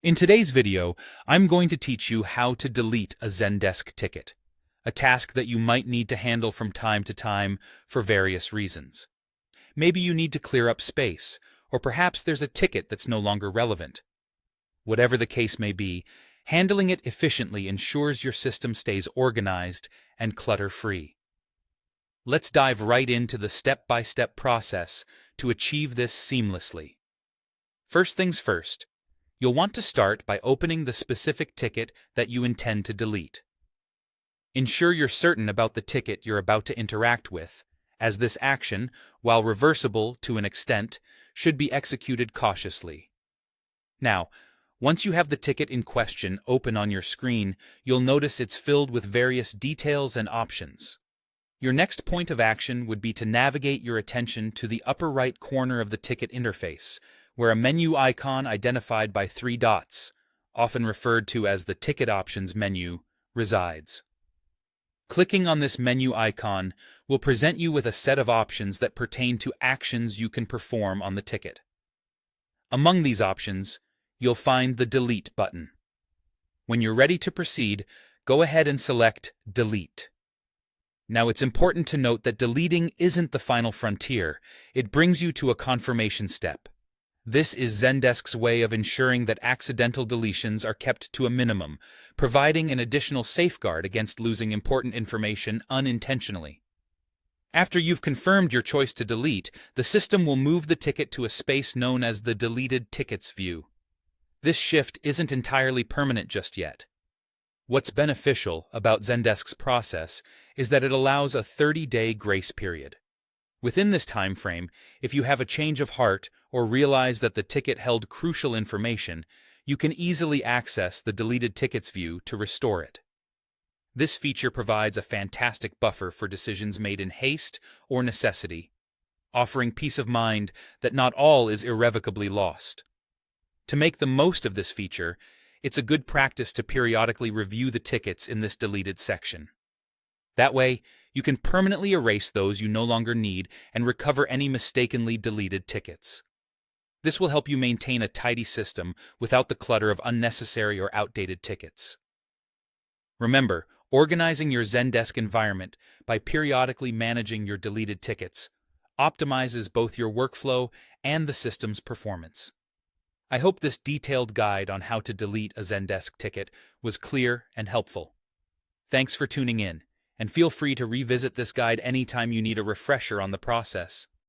In today's video, I'm going to teach you how to delete a Zendesk ticket, a task that you might need to handle from time to time for various reasons. Maybe you need to clear up space, or perhaps there's a ticket that's no longer relevant. Whatever the case may be, handling it efficiently ensures your system stays organized and clutter-free. Let's dive right into the step-by-step process to achieve this seamlessly. First things first, you'll want to start by opening the specific ticket that you intend to delete. Ensure you're certain about the ticket you're about to interact with, as this action, while reversible to an extent, should be executed cautiously. Now, once you have the ticket in question open on your screen, you'll notice it's filled with various details and options. Your next point of action would be to navigate your attention to the upper right corner of the ticket interface, where a menu icon identified by 3 dots, often referred to as the Ticket Options menu, resides. Clicking on this menu icon will present you with a set of options that pertain to actions you can perform on the ticket. Among these options, you'll find the Delete button. When you're ready to proceed, go ahead and select Delete. Now, it's important to note that deleting isn't the final frontier. It brings you to a confirmation step. This is Zendesk's way of ensuring that accidental deletions are kept to a minimum, providing an additional safeguard against losing important information unintentionally. After you've confirmed your choice to delete, the system will move the ticket to a space known as the Deleted Tickets view. This shift isn't entirely permanent just yet. What's beneficial about Zendesk's process is that it allows a 30-day grace period. Within this time frame, if you have a change of heart or realize that the ticket held crucial information, you can easily access the Deleted Tickets view to restore it. This feature provides a fantastic buffer for decisions made in haste or necessity, offering peace of mind that not all is irrevocably lost. To make the most of this feature, it's a good practice to periodically review the tickets in this deleted section. That way, you can permanently erase those you no longer need and recover any mistakenly deleted tickets. This will help you maintain a tidy system without the clutter of unnecessary or outdated tickets. Remember, organizing your Zendesk environment by periodically managing your deleted tickets optimizes both your workflow and the system's performance. I hope this detailed guide on how to delete a Zendesk ticket was clear and helpful. Thanks for tuning in, and feel free to revisit this guide anytime you need a refresher on the process.